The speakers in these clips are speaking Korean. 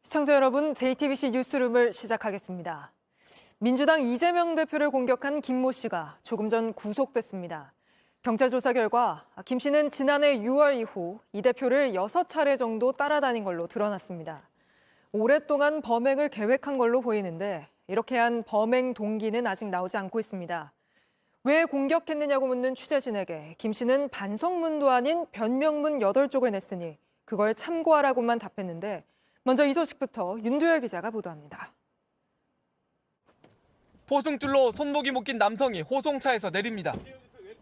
시청자 여러분, JTBC 뉴스룸을 시작하겠습니다. 민주당 이재명 대표를 공격한 김모 씨가 조금 전 구속됐습니다. 경찰 조사 결과 김 씨는 지난해 6월 이후 이 대표를 6차례 정도 따라다닌 걸로 드러났습니다. 오랫동안 범행을 계획한 걸로 보이는데 이렇게 한 범행 동기는 아직 나오지 않고 있습니다. 왜 공격했느냐고 묻는 취재진에게 김 씨는 반성문도 아닌 변명문 8쪽을 냈으니 그걸 참고하라고만 답했는데 먼저 이 소식부터 윤두열 기자가 보도합니다. 포승줄로 손목이 묶인 남성이 호송차에서 내립니다.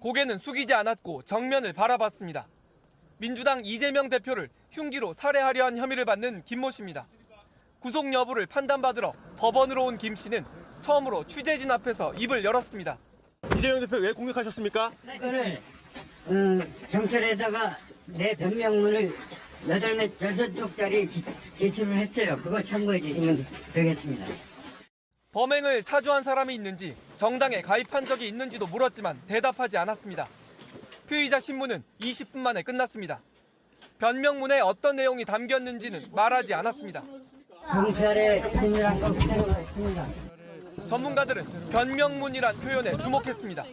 고개는 숙이지 않았고 정면을 바라봤습니다. 민주당 이재명 대표를 흉기로 살해하려 한 혐의를 받는 김모 씨입니다. 구속 여부를 판단받으러 법원으로 온 김 씨는 처음으로 취재진 앞에서 입을 열었습니다. 이재명 대표 왜 공격하셨습니까? 이거를 경찰에다가 내 변명문을 6쪽짜리 제출을 했어요. 그거 참고해 주시면 되겠습니다. 범행을 사주한 사람이 있는지 정당에 가입한 적이 있는지도 물었지만 대답하지 않았습니다. 피의자 신문은 20분 만에 끝났습니다. 변명문에 어떤 내용이 담겼는지는 말하지 않았습니다. 경찰의 신이란 거 그대로 했습니다. 전문가들은 변명문이란 표현에 주목했습니다.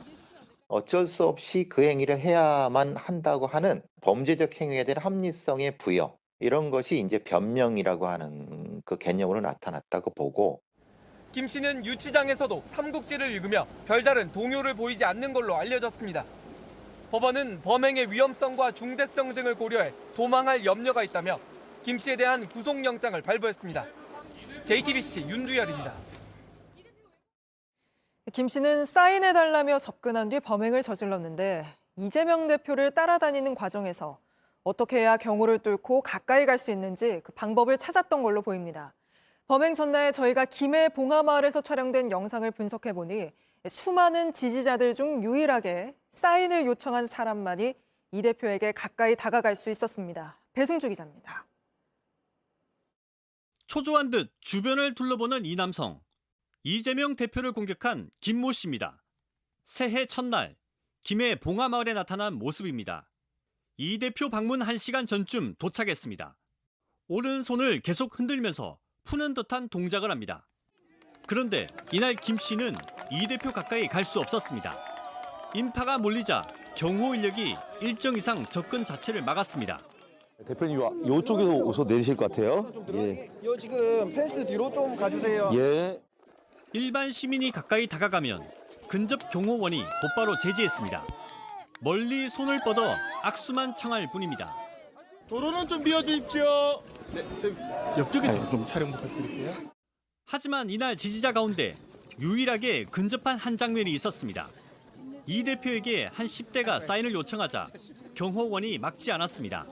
어쩔 수 없이 그 행위를 해야만 한다고 하는 범죄적 행위에 대한 합리성의 부여, 이런 것이 이제 변명이라고 하는 그 개념으로 나타났다고 보고, 김 씨는 유치장에서도 삼국지를 읽으며 별다른 동요를 보이지 않는 걸로 알려졌습니다. 법원은 범행의 위험성과 중대성 등을 고려해 도망할 염려가 있다며 김 씨에 대한 구속영장을 발부했습니다. JTBC 윤두열입니다. 김 씨는 사인해달라며 접근한 뒤 범행을 저질렀는데 이재명 대표를 따라다니는 과정에서 어떻게 해야 경호를 뚫고 가까이 갈 수 있는지 그 방법을 찾았던 걸로 보입니다. 범행 전날 저희가 김해 봉하마을에서 촬영된 영상을 분석해보니 수많은 지지자들 중 유일하게 사인을 요청한 사람만이 이 대표에게 가까이 다가갈 수 있었습니다. 배승주 기자입니다. 초조한 듯 주변을 둘러보는 이 남성. 이재명 대표를 공격한 김모 씨입니다. 새해 첫날 김해 봉하마을에 나타난 모습입니다. 이 대표 방문 1시간 전쯤 도착했습니다. 오른손을 계속 흔들면서 푸는 듯한 동작을 합니다. 그런데 이날 김 씨는 이 대표 가까이 갈 수 없었습니다. 인파가 몰리자 경호 인력이 일정 이상 접근 자체를 막았습니다. 대표님 이쪽에서 내리실 것 같아요. 예. 요 지금 펜스 뒤로 좀 가주세요. 예. 일반 시민이 가까이 다가가면 근접 경호원이 곧바로 제지했습니다. 멀리 손을 뻗어 악수만 청할 뿐입니다. 도로는 좀 비워주십시오. 네, 옆쪽에서 좀 촬영 부탁드릴게요. 하지만 이날 지지자 가운데 유일하게 근접한 한 장면이 있었습니다. 이 대표에게 한 10대가 사인을 요청하자 경호원이 막지 않았습니다.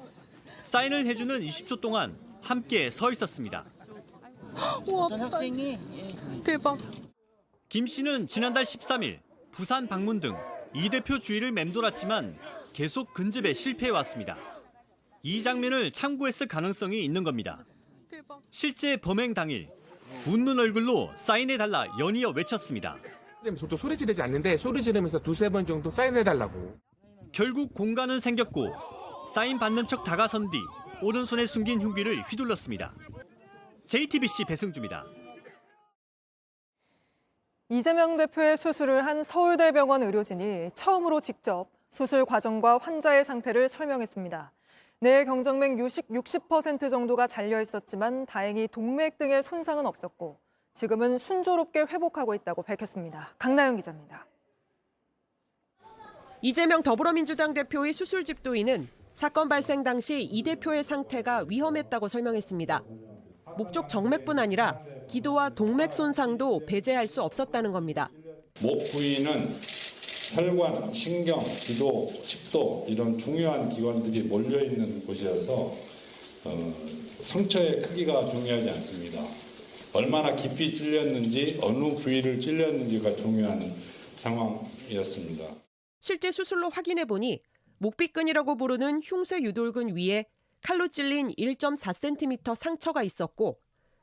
사인을 해주는 20초 동안 함께 서 있었습니다. 대박. 김 씨는 지난달 13일 부산 방문 등 이 대표 주위를 맴돌았지만 계속 근접에 실패해왔습니다. 이 장면을 참고했을 가능성이 있는 겁니다. 실제 범행 당일 웃는 얼굴로 사인해달라 연이어 외쳤습니다. 저도 소리 지르지 않는데 소리 지르면서 2-3번 정도 사인해달라고. 결국 공간은 생겼고 사인 받는 척 다가선 뒤 오른손에 숨긴 흉기를 휘둘렀습니다. JTBC 배승주입니다. 이재명 대표의 수술을 한 서울대병원 의료진이 처음으로 직접 수술 과정과 환자의 상태를 설명했습니다. 뇌 경정맥 60% 정도가 잘려 있었지만 다행히 동맥 등의 손상은 없었고 지금은 순조롭게 회복하고 있다고 밝혔습니다. 강나영 기자입니다. 이재명 더불어민주당 대표의 수술 집도인은 사건 발생 당시 이 대표의 상태가 위험했다고 설명했습니다. 목적 정맥뿐 아니라 기도와 동맥 손상도 배제할 수 없었다는 겁니다. 목 부위는 혈관, 신경, 기도, 식도 이런 중요한 기관들이 몰려있는 곳이어서 상처의 크기가 중요하지 않습니다. 얼마나 깊이 찔렸는지 어느 부위를 찔렸는지가 중요한 상황이었습니다. 실제 수술로 확인해보니 목비근이라고 부르는 흉쇄 유돌근 위에 칼로 찔린 1.4cm 상처가 있었고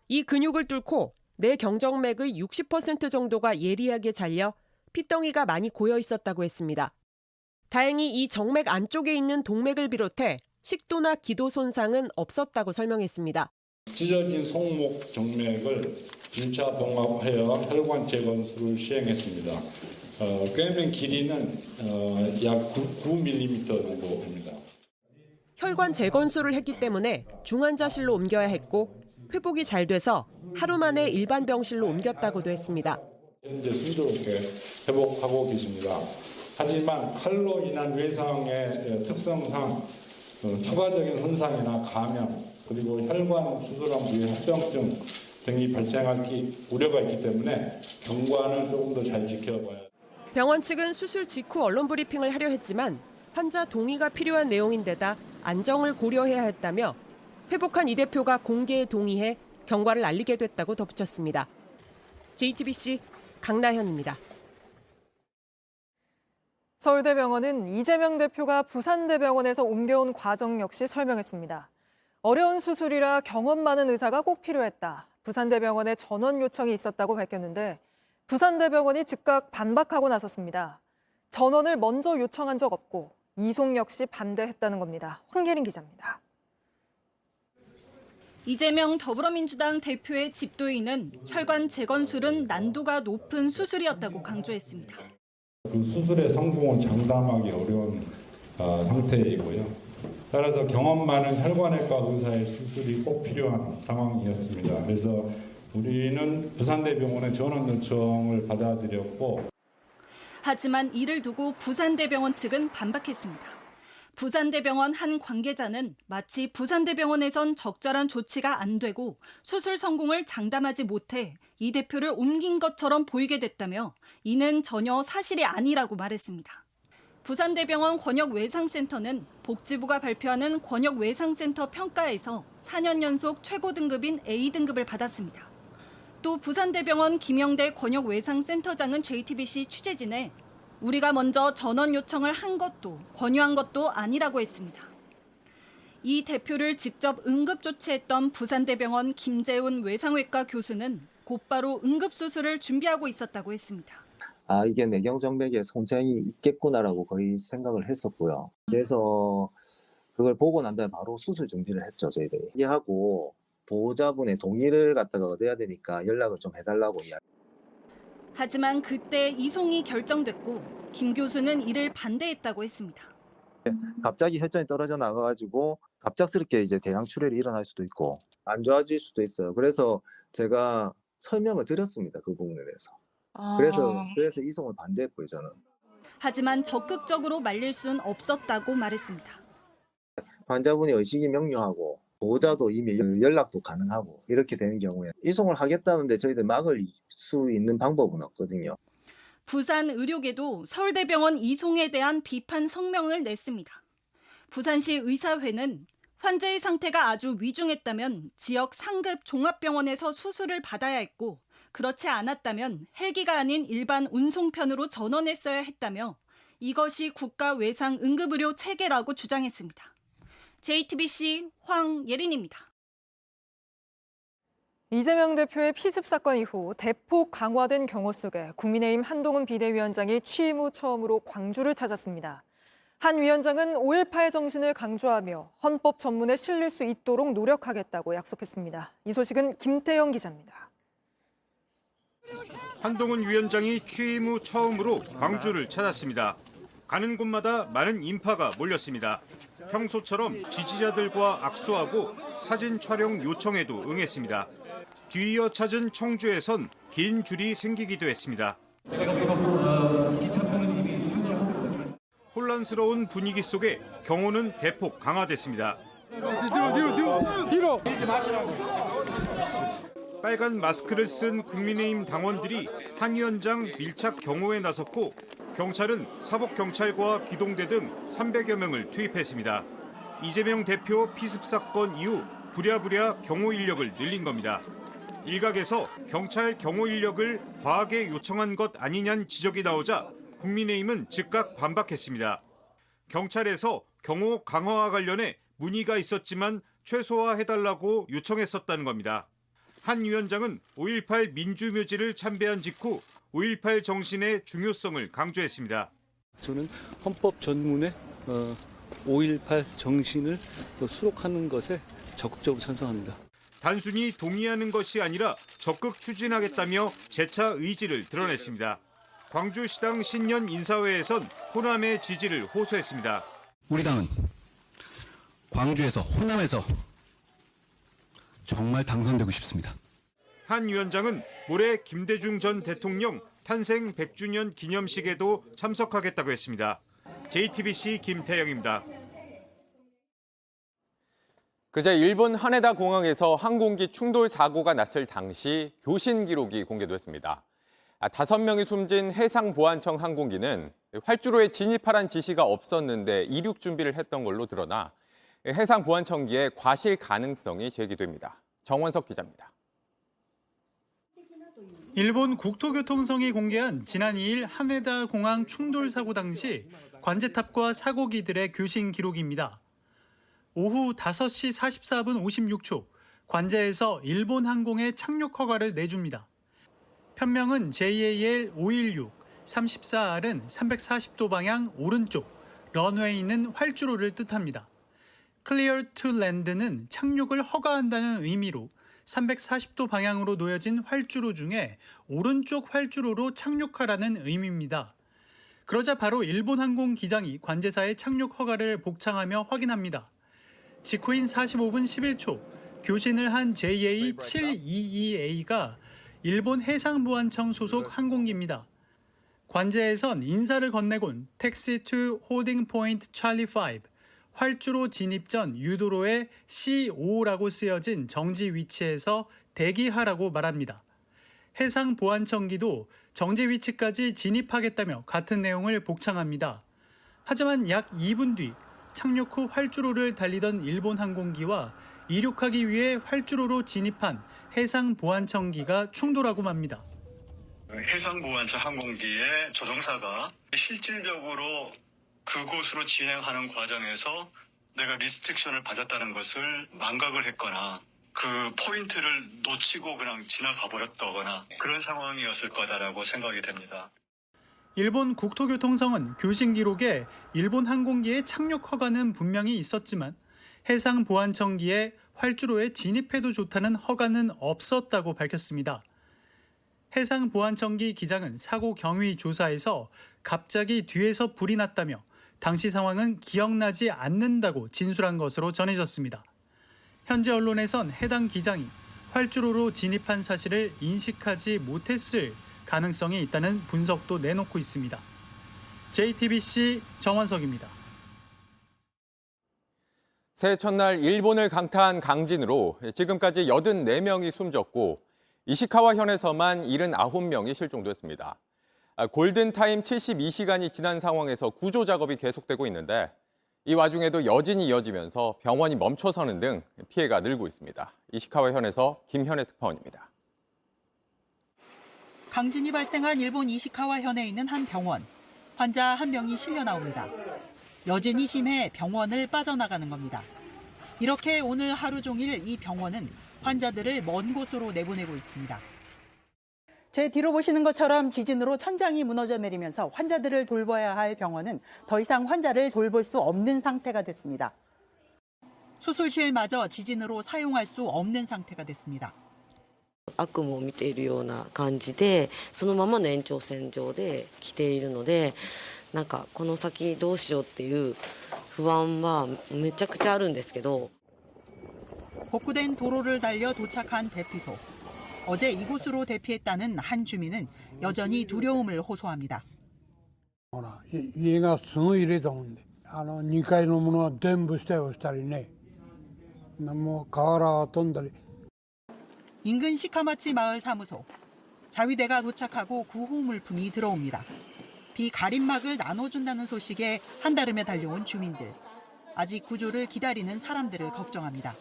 이 근육을 뚫고 내 경정맥의 60% 정도가 예리하게 잘려 핏덩이가 많이 고여 있었다고 했습니다. 다행히 이 정맥 안쪽에 있는 동맥을 비롯해 식도나 기도 손상은 없었다고 설명했습니다. 찢어진 손목 정맥을 1차 봉합하여 혈관 재건수를 시행했습니다. 꿰맨 길이는 약 9mm 정도입니다. 혈관 재건수를 했기 때문에 중환자실로 옮겨야 했고 회복이 잘 돼서 하루 만에 일반 병실로 옮겼다고도 했습니다. 현재 순조롭게 회복하고 계십니다. 하지만 칼로 인한 외상의 특성상 추가적인 손상이나 감염 그리고 혈관 수술한 부위 합병증 등이 발생할 우려가 있기 때문에 경과는 조금 더 잘 지켜봐야. 병원 측은 수술 직후 언론 브리핑을 하려 했지만 환자 동의가 필요한 내용인데다 안정을 고려해야 했다며 회복한 이 대표가 공개에 동의해 경과를 알리게 됐다고 덧붙였습니다. JTBC 강나현입니다. 서울대병원은 이재명 대표가 부산대병원에서 옮겨온 과정 역시 설명했습니다. 어려운 수술이라 경험 많은 의사가 꼭 필요했다. 부산대병원에 전원 요청이 있었다고 밝혔는데 부산대병원이 즉각 반박하고 나섰습니다. 전원을 먼저 요청한 적 없고 이송 역시 반대했다는 겁니다. 황계린 기자입니다. 이재명 더불어민주당 대표의 집도인은 혈관 재건술은 난도가 높은 수술이었다고 강조했습니다. 그 수술의 성공은 장담하기 어려운 상태이고요. 따라서 경험 많은 혈관외과 의사의 수술이 꼭 필요한 상황이었습니다. 그래서 우리는 부산대병원의 전원 요청을 받아들였고. 하지만 이를 두고 부산대병원 측은 반박했습니다. 부산대병원 한 관계자는 마치 부산대병원에선 적절한 조치가 안 되고 수술 성공을 장담하지 못해 이 대표를 옮긴 것처럼 보이게 됐다며 이는 전혀 사실이 아니라고 말했습니다. 부산대병원 권역외상센터는 복지부가 발표하는 권역외상센터 평가에서 4년 연속 최고 등급인 A등급을 받았습니다. 또 부산대병원 김영대 권역외상센터장은 JTBC 취재진에 우리가 먼저 전원 요청을 한 것도 권유한 것도 아니라고 했습니다. 이 대표를 직접 응급조치했던 부산대병원 김재훈 외상외과 교수는 곧바로 응급수술을 준비하고 있었다고 했습니다. 이게 내경정맥에 손상이 있겠구나라고 거의 생각을 했었고요. 그래서 그걸 보고 난 다음에 바로 수술 준비를 했죠, 저희들이. 이해하고 보호자분의 동의를 갖다가 얻어야 되니까 연락을 좀 해달라고 이야기. 하지만 그때 이송이 결정됐고 김 교수는 이를 반대했다고 했습니다. 갑자기 혈전이 떨어져 나가가지고 갑작스럽게 이제 대량 출혈이 일어날 수도 있고 안 좋아질 수도 있어요. 그래서 제가 설명을 드렸습니다. 그 부분에 대해서. 그래서 이송을 반대했고요, 저는. 하지만 적극적으로 말릴 수는 없었다고 말했습니다. 환자분이 의식이 명료하고 보호자도 이미 연락도 가능하고 이렇게 되는 경우에 이송을 하겠다는데 저희들 막을 수 있는 방법은 없거든요. 부산 의료계도 서울대병원 이송에 대한 비판 성명을 냈습니다. 부산시 의사회는 환자의 상태가 아주 위중했다면 지역 상급 종합병원에서 수술을 받아야 했고 그렇지 않았다면 헬기가 아닌 일반 운송편으로 전원했어야 했다며 이것이 국가 외상 응급의료 체계라고 주장했습니다. JTBC 황예린입니다. 이재명 대표의 피습 사건 이후 대폭 강화된 경호 속에 국민의힘 한동훈 비대위원장이 취임 후 처음으로 광주를 찾았습니다. 한 위원장은 5.18 정신을 강조하며 헌법 전문에 실릴 수 있도록 노력하겠다고 약속했습니다. 이 소식은 김태영 기자입니다. 한동훈 위원장이 취임 후 처음으로 광주를 찾았습니다. 가는 곳마다 많은 인파가 몰렸습니다. 평소처럼 지지자들과 악수하고 사진 촬영 요청에도 응했습니다. 뒤이어 찾은 청주에선 긴 줄이 생기기도 했습니다. 혼란스러운 분위기 속에 경호는 대폭 강화됐습니다. 뒤로. 빨간 마스크를 쓴 국민의힘 당원들이 한 위원장 밀착 경호에 나섰고 경찰은 사법경찰과 기동대 등 300여 명을 투입했습니다. 이재명 대표 피습 사건 이후 부랴부랴 경호 인력을 늘린 겁니다. 일각에서 경찰 경호 인력을 과하게 요청한 것 아니냐는 지적이 나오자 국민의힘은 즉각 반박했습니다. 경찰에서 경호 강화와 관련해 문의가 있었지만 최소화해달라고 요청했었다는 겁니다. 한 위원장은 5.18 민주묘지를 참배한 직후 5.18 정신의 중요성을 강조했습니다. 저는 헌법 전문에 5.18 정신을 수록하는 것에 적극적으로 찬성합니다. 단순히 동의하는 것이 아니라 적극 추진하겠다며 재차 의지를 드러냈습니다. 광주시당 신년 인사회에선 호남의 지지를 호소했습니다. 우리 당은 광주에서 호남에서 정말 당선되고 싶습니다. 한 위원장은 모레 김대중 전 대통령 탄생 100주년 기념식에도 참석하겠다고 했습니다. JTBC 김태영입니다. 그제 일본 하네다 공항에서 항공기 충돌 사고가 났을 당시 교신 기록이 공개됐습니다. 5명이 숨진 해상보안청 항공기는 활주로에 진입하란 지시가 없었는데 이륙 준비를 했던 걸로 드러나 해상보안청기의 과실 가능성이 제기됩니다. 정원석 기자입니다. 일본 국토교통성이 공개한 지난 2일 하네다 공항 충돌 사고 당시 관제탑과 사고기들의 교신 기록입니다. 오후 5시 44분 56초 관제에서 일본 항공의 착륙 허가를 내줍니다. 편명은 JAL 516, 34R은 340도 방향 오른쪽, 런웨이에 있는 활주로를 뜻합니다. Clear to Land는 착륙을 허가한다는 의미로 340도 방향으로 놓여진 활주로 중에 오른쪽 활주로로 착륙하라는 의미입니다. 그러자 바로 일본 항공 기장이 관제사의 착륙 허가를 복창하며 확인합니다. 직후인 45분 11초 교신을 한 JA722A가 일본 해상보안청 소속 항공기입니다. 관제에선 인사를 건네곤 Taxi to Holding Point Charlie 5, 활주로 진입 전 유도로의 C5라고 쓰여진 정지 위치에서 대기하라고 말합니다. 해상보안청기도 정지 위치까지 진입하겠다며 같은 내용을 복창합니다. 하지만 약 2분 뒤 착륙 후 활주로를 달리던 일본 항공기와 이륙하기 위해 활주로로 진입한 해상보안청기가 충돌하고 맙니다. 해상보안청 항공기의 조종사가 실질적으로 그곳으로 진행하는 과정에서 내가 리스트릭션을 받았다는 것을 망각을 했거나 그 포인트를 놓치고 그냥 지나가 버렸다거나 그런 상황이었을 거다라고 생각이 됩니다. 일본 국토교통성은 교신 기록에 일본 항공기의 착륙 허가는 분명히 있었지만 해상보안청기에 활주로에 진입해도 좋다는 허가는 없었다고 밝혔습니다. 해상보안청기 기장은 사고 경위 조사에서 갑자기 뒤에서 불이 났다며 당시 상황은 기억나지 않는다고 진술한 것으로 전해졌습니다. 현재 언론에선 해당 기장이 활주로로 진입한 사실을 인식하지 못했을 가능성이 있다는 분석도 내놓고 있습니다. JTBC 정원석입니다. 새해 첫날 일본을 강타한 강진으로 지금까지 84명이 숨졌고 이시카와 현에서만 79명이 실종됐습니다. 골든타임 72시간이 지난 상황에서 구조 작업이 계속되고 있는데 이 와중에도 여진이 이어지면서 병원이 멈춰서는 등 피해가 늘고 있습니다. 이시카와 현에서 김현애 특파원입니다. 강진이 발생한 일본 이시카와 현에 있는 한 병원. 환자 한 명이 실려 나옵니다. 여진이 심해 병원을 빠져나가는 겁니다. 이렇게 오늘 하루 종일 이 병원은 환자들을 먼 곳으로 내보내고 있습니다. 제 뒤로 보시는 것처럼 지진으로 천장이 무너져 내리면서 환자들을 돌봐야 할 병원은 더 이상 환자를 돌볼 수 없는 상태가 됐습니다. 수술실마저 지진으로 사용할 수 없는 상태가 됐습니다. 悪夢を見ているような感じでそのままの延長線上で来ているのでなんかこの先どうしようっていう不安はめちゃくちゃあるんですけど 복구된 도로를 달려 도착한 대피소. 어제 이곳으로 대피했다는 한 주민은 여전히 두려움을 호소합니다. 家がすごい揺れたもんで2階のものは全部下へ落ちたりねもう瓦が飛んだり 인근 시카마치 마을 사무소. 자위대가 도착하고 구호 물품이 들어옵니다. 비 가림막을 나눠준다는 소식에 한달음에 달려온 주민들. 아직 구조를 기다리는 사람들을 걱정합니다.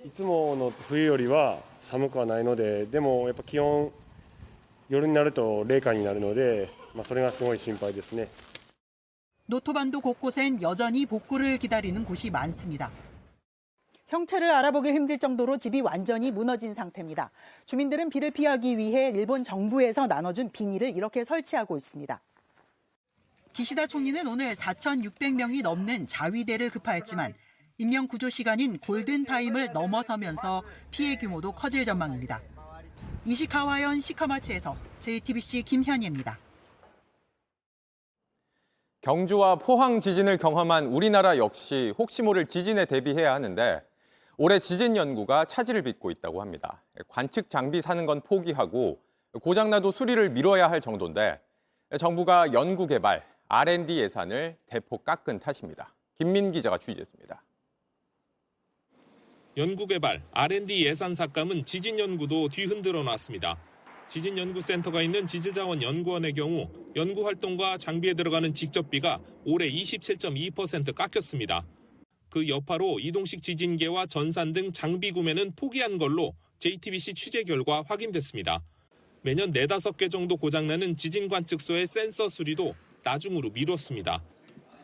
いつもの冬よりは寒くはないので、でもやっぱ気温夜になると冷夏になるので、それがすごい心配ですね. 노토반도 곳곳엔 여전히 복구를 기다리는 곳이 많습니다. 형체를 알아보기 힘들 정도로 집이 완전히 무너진 상태입니다. 주민들은 비를 피하기 위해 일본 정부에서 나눠준 비닐을 이렇게 설치하고 있습니다. 기시다 총리는 오늘 4,600명이 넘는 자위대를 급파했지만 인명 구조 시간인 골든타임을 넘어서면서 피해 규모도 커질 전망입니다. 이시카와현 시카마치에서 JTBC 김현희입니다. 경주와 포항 지진을 경험한 우리나라 역시 혹시 모를 지진에 대비해야 하는데 올해 지진 연구가 차질을 빚고 있다고 합니다. 관측 장비 사는 건 포기하고 고장나도 수리를 미뤄야 할 정도인데 정부가 연구 개발, R&D 예산을 대폭 깎은 탓입니다. 김민 기자가 취재했습니다. 연구개발, R&D 예산 삭감은 지진 연구도 뒤흔들어 놨습니다. 지진연구센터가 있는 지질자원연구원의 경우 연구 활동과 장비에 들어가는 직접비가 올해 27.2% 깎였습니다. 그 여파로 이동식 지진계와 전산 등 장비 구매는 포기한 걸로 JTBC 취재 결과 확인됐습니다. 매년 4-5개 정도 고장나는 지진관측소의 센서 수리도 나중으로 미뤘습니다.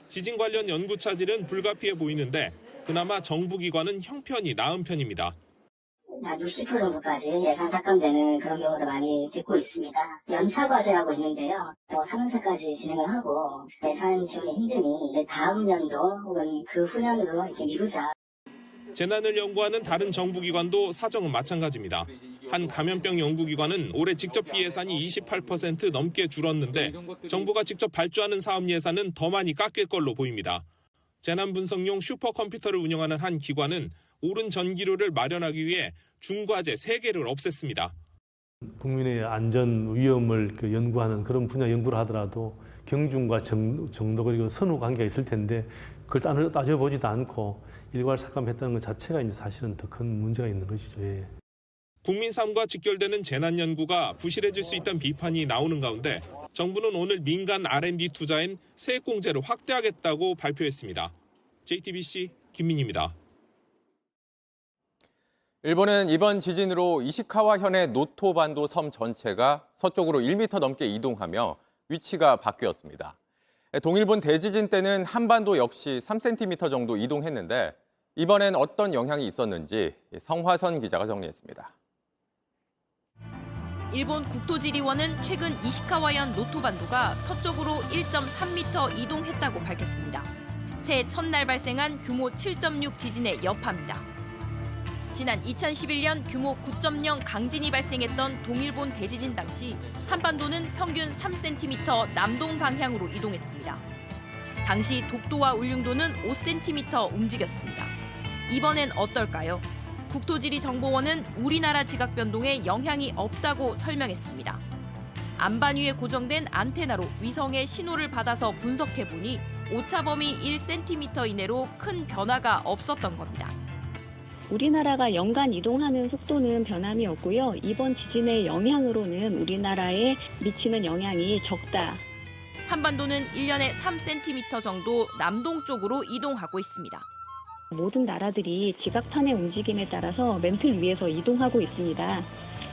지진 관련 연구 차질은 불가피해 보이는데 그나마 정부기관은 형편이 나은 편입니다. 한 60% 정도까지 예산 삭감되는 그런 경우도 많이 듣고 있습니다. 연차 과제하고 있는데요. 3년차까지 진행을 하고 예산 지원이 힘드니 다음 연도 혹은 그 후년으로 이렇게 미루자. 재난을 연구하는 다른 정부기관도 사정은 마찬가지입니다. 한 감염병 연구기관은 올해 직접비 예산이 28% 넘게 줄었는데 정부가 직접 발주하는 사업 예산은 더 많이 깎일 걸로 보입니다. 재난 분석용 슈퍼컴퓨터를 운영하는 한 기관은 오른 전기료를 마련하기 위해 중과제 3개를 없앴습니다. 국민의 안전 위험을 연구하는 그런 분야 연구를 하더라도 경중과 정도 그리고 선후 관계가 있을 텐데 그걸 따져보지도 않고 일괄 삭감했다는 것 자체가 이제 사실은 더 큰 문제가 있는 것이죠. 예. 국민 삶과 직결되는 재난 연구가 부실해질 수 있다는 비판이 나오는 가운데 정부는 오늘 민간 R&D 투자인 세액공제를 확대하겠다고 발표했습니다. JTBC 김민희입니다. 일본은 이번 지진으로 이시카와현의 노토반도 섬 전체가 서쪽으로 1m 넘게 이동하며 위치가 바뀌었습니다. 동일본 대지진 때는 한반도 역시 3cm 정도 이동했는데 이번엔 어떤 영향이 있었는지 성화선 기자가 정리했습니다. 일본 국토지리원은 최근 이시카와현 노토반도가 서쪽으로 1.3m 이동했다고 밝혔습니다. 새해 첫날 발생한 규모 7.6 지진의 여파입니다. 지난 2011년 규모 9.0 강진이 발생했던 동일본 대지진 당시 한반도는 평균 3cm 남동 방향으로 이동했습니다. 당시 독도와 울릉도는 5cm 움직였습니다. 이번엔 어떨까요? 국토지리정보원은 우리나라 지각 변동에 영향이 없다고 설명했습니다. 안반 위에 고정된 안테나로 위성의 신호를 받아서 분석해보니 오차 범위 1cm 이내로 큰 변화가 없었던 겁니다. 우리나라가 연간 이동하는 속도는 변함이 없고요. 이번 지진의 영향으로는 우리나라에 미치는 영향이 적다. 한반도는 1년에 3cm 정도 남동 쪽으로 이동하고 있습니다. 모든 나라들이 지각판의 움직임에 따라서 맨틀 위에서 이동하고 있습니다.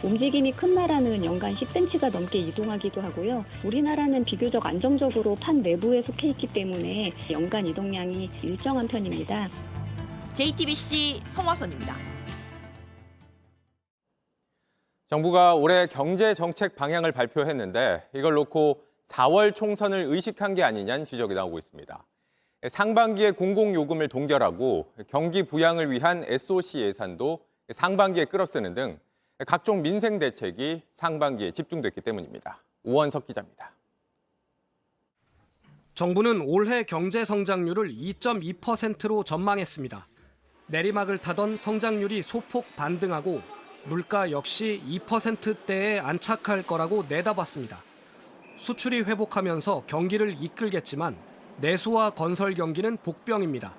움직임이 큰 나라는 연간 10cm가 넘게 이동하기도 하고요. 우리나라는 비교적 안정적으로 판 내부에 속해 있기 때문에 연간 이동량이 일정한 편입니다. JTBC 성화선입니다. 정부가 올해 경제 정책 방향을 발표했는데 이걸 놓고 4월 총선을 의식한 게 아니냐는 지적이 나오고 있습니다. 상반기에 공공요금을 동결하고 경기 부양을 위한 SOC 예산도 상반기에 끌어쓰는 등 각종 민생 대책이 상반기에 집중됐기 때문입니다. 오원석 기자입니다. 정부는 올해 경제 성장률을 2.2%로 전망했습니다. 내리막을 타던 성장률이 소폭 반등하고 물가 역시 2%대에 안착할 거라고 내다봤습니다. 수출이 회복하면서 경기를 이끌겠지만 내수와 건설 경기는 복병입니다.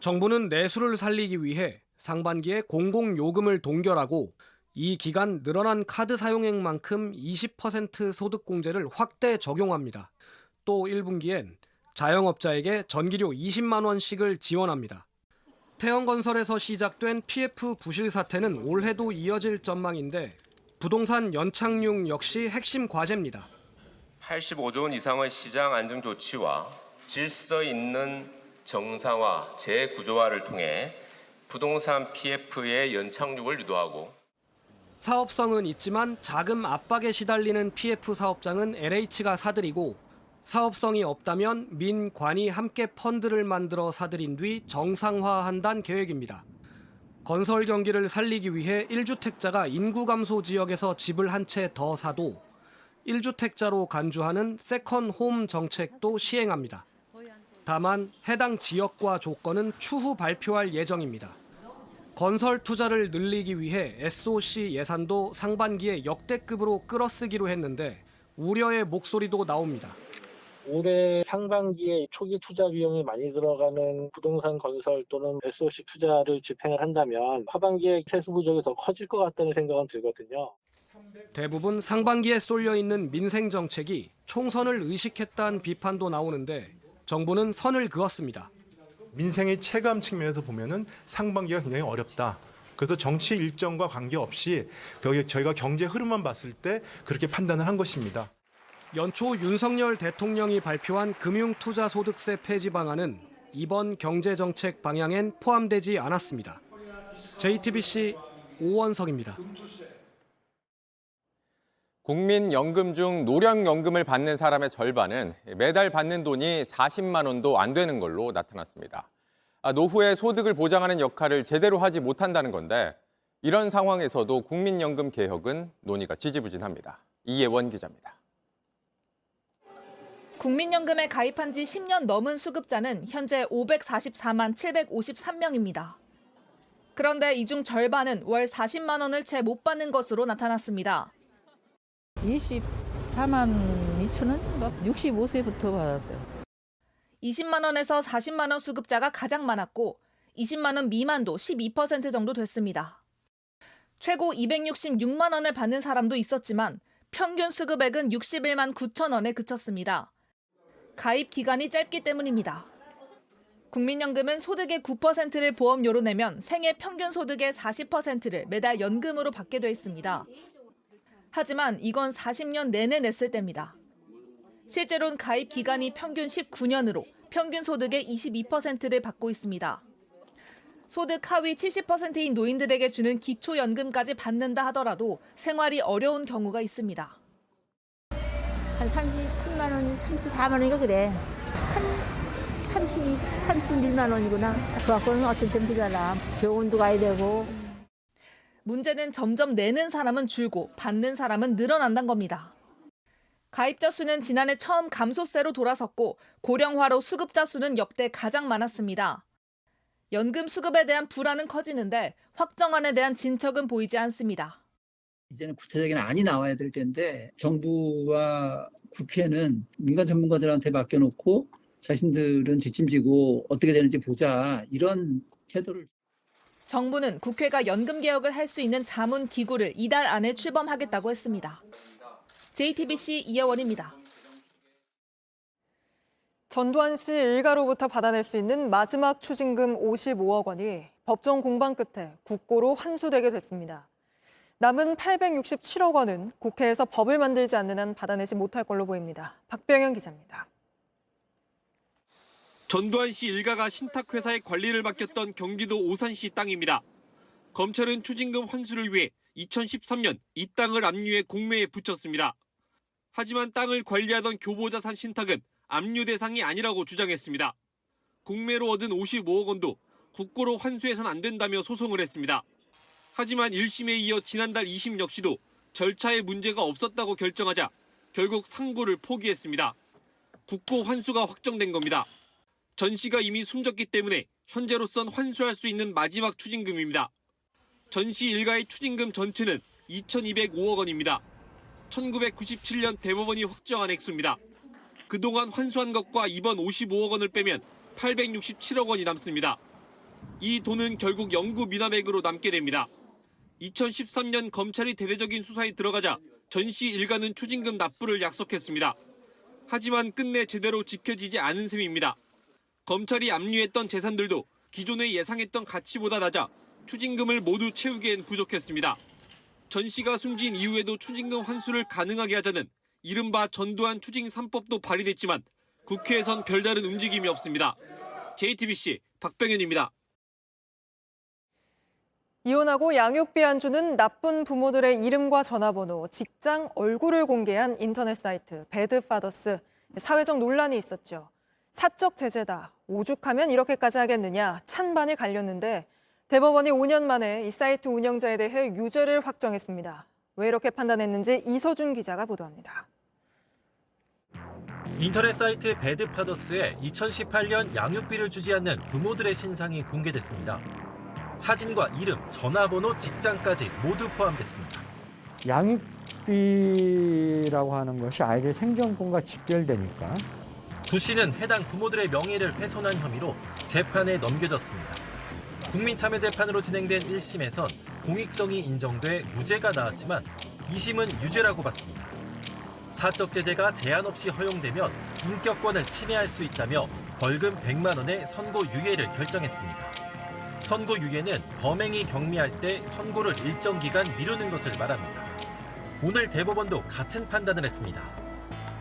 정부는 내수를 살리기 위해 상반기에 공공요금을 동결하고 이 기간 늘어난 카드 사용액만큼 20% 소득공제를 확대 적용합니다. 또 1분기엔 자영업자에게 전기료 20만 원씩을 지원합니다. 태형건설에서 시작된 PF 부실 사태는 올해도 이어질 전망인데 부동산 연착륙 역시 핵심 과제입니다. 85조 원 이상의 시장 안정 조치와 질서 있는 정상화, 재구조화를 통해 부동산 PF의 연착륙을 유도하고 사업성은 있지만 자금 압박에 시달리는 PF 사업장은 LH가 사들이고 사업성이 없다면 민, 관이 함께 펀드를 만들어 사들인 뒤 정상화한다는 계획입니다. 건설 경기를 살리기 위해 1주택자가 인구 감소 지역에서 집을 한 채 더 사도 1주택자로 간주하는 세컨홈 정책도 시행합니다. 다만 해당 지역과 조건은 추후 발표할 예정입니다. 건설 투자를 늘리기 위해 SOC 예산도 상반기에 역대급으로 끌어쓰기로 했는데 우려의 목소리도 나옵니다. 올해 상반기에 초기 투자 비용이 많이 들어가는 부동산 건설 또는 SOC 투자를 집행을 한다면 하반기에 세수 부족이 더 커질 것 같다는 생각은 들거든요. 대부분 상반기에 쏠려 있는 민생 정책이 총선을 의식했다는 비판도 나오는데 정부는 선을 그었습니다. 민생의 체감 측면에서 보면은 상반기가 굉장히 어렵다. 그래서 정치 일정과 관계없이 저희가 경제 흐름만 봤을 때 그렇게 판단을 한 것입니다. 연초 윤석열 대통령이 발표한 금융투자소득세 폐지 방안은 이번 경제정책 방향엔 포함되지 않았습니다. JTBC 오원석입니다. 국민연금 중 노령연금을 받는 사람의 절반은 매달 받는 돈이 40만 원도 안 되는 걸로 나타났습니다. 노후의 소득을 보장하는 역할을 제대로 하지 못한다는 건데 이런 상황에서도 국민연금 개혁은 논의가 지지부진합니다. 이예원 기자입니다. 국민연금에 가입한 지 10년 넘은 수급자는 현재 544만 753명입니다. 그런데 이 중 절반은 월 40만 원을 채 못 받는 것으로 나타났습니다. 24만 2천 원? 65세부터 받았어요. 20만 원에서 40만 원 수급자가 가장 많았고 20만 원 미만도 12% 정도 됐습니다. 최고 266만 원을 받는 사람도 있었지만 평균 수급액은 61만 9천 원에 그쳤습니다. 가입 기간이 짧기 때문입니다. 국민연금은 소득의 9%를 보험료로 내면 생애 평균 소득의 40%를 매달 연금으로 받게 돼 있습니다. 하지만 이건 40년 내내 냈을 때입니다. 실제로는 가입 기간이 평균 19년으로 평균 소득의 22%를 받고 있습니다. 소득 하위 70%인 노인들에게 주는 기초연금까지 받는다 하더라도 생활이 어려운 경우가 있습니다. 한 33만 원, 34만 원인가 그래. 한 31만 원이구나. 그 갖고는 어떤 땐 비싸나. 병원도 가야 되고. 문제는 점점 내는 사람은 줄고 받는 사람은 늘어난다는 겁니다. 가입자 수는 지난해 처음 감소세로 돌아섰고 고령화로 수급자 수는 역대 가장 많았습니다. 연금 수급에 대한 불안은 커지는데 확정안에 대한 진척은 보이지 않습니다. 이제는 구체적인 안이 나와야 될 텐데 정부와 국회는 민간 전문가들한테 맡겨놓고 자신들은 뒷짐지고 어떻게 되는지 보자 이런 태도를. 정부는 국회가 연금 개혁을 할 수 있는 자문 기구를 이달 안에 출범하겠다고 했습니다. JTBC 이혜원입니다. 전두환 씨 일가로부터 받아낼 수 있는 마지막 추징금 55억 원이 법정 공방 끝에 국고로 환수되게 됐습니다. 남은 867억 원은 국회에서 법을 만들지 않는 한 받아내지 못할 걸로 보입니다. 박병현 기자입니다. 전두환 씨 일가가 신탁회사의 관리를 맡겼던 경기도 오산시 땅입니다. 검찰은 추징금 환수를 위해 2013년 이 땅을 압류해 공매에 붙였습니다. 하지만 땅을 관리하던 교보자산 신탁은 압류 대상이 아니라고 주장했습니다. 공매로 얻은 55억 원도 국고로 환수해선 안 된다며 소송을 했습니다. 하지만 1심에 이어 지난달 2심 역시도 절차에 문제가 없었다고 결정하자 결국 상고를 포기했습니다. 국고 환수가 확정된 겁니다. 전 씨가 이미 숨졌기 때문에 현재로선 환수할 수 있는 마지막 추징금입니다. 전 씨 일가의 추징금 전체는 2,205억 원입니다. 1997년 대법원이 확정한 액수입니다. 그동안 환수한 것과 이번 55억 원을 빼면 867억 원이 남습니다. 이 돈은 결국 영구 미납액으로 남게 됩니다. 2013년 검찰이 대대적인 수사에 들어가자 전 씨 일가는 추징금 납부를 약속했습니다. 하지만 끝내 제대로 지켜지지 않은 셈입니다. 검찰이 압류했던 재산들도 기존에 예상했던 가치보다 낮아 추징금을 모두 채우기엔 부족했습니다. 전 씨가 숨진 이후에도 추징금 환수를 가능하게 하자는 이른바 전두환 추징 3법도 발의됐지만 국회에선 별다른 움직임이 없습니다. JTBC 박병현입니다. 이혼하고 양육비 안 주는 나쁜 부모들의 이름과 전화번호, 직장, 얼굴을 공개한 인터넷 사이트 배드파더스. 사회적 논란이 있었죠. 사적 제재다, 오죽하면 이렇게까지 하겠느냐 찬반이 갈렸는데 대법원이 5년 만에 이 사이트 운영자에 대해 유죄를 확정했습니다. 왜 이렇게 판단했는지 이서준 기자가 보도합니다. 인터넷 사이트 배드파더스에 2018년 양육비를 주지 않는 부모들의 신상이 공개됐습니다. 사진과 이름, 전화번호, 직장까지 모두 포함됐습니다. 양육비라고 하는 것이 아이들의 생존권과 직결되니까 구 씨는 해당 부모들의 명예를 훼손한 혐의로 재판에 넘겨졌습니다. 국민참여재판으로 진행된 1심에선 공익성이 인정돼 무죄가 나왔지만 2심은 유죄라고 봤습니다. 사적 제재가 제한 없이 허용되면 인격권을 침해할 수 있다며 벌금 100만 원의 선고 유예를 결정했습니다. 선고 유예는 범행이 경미할 때 선고를 일정 기간 미루는 것을 말합니다. 오늘 대법원도 같은 판단을 했습니다.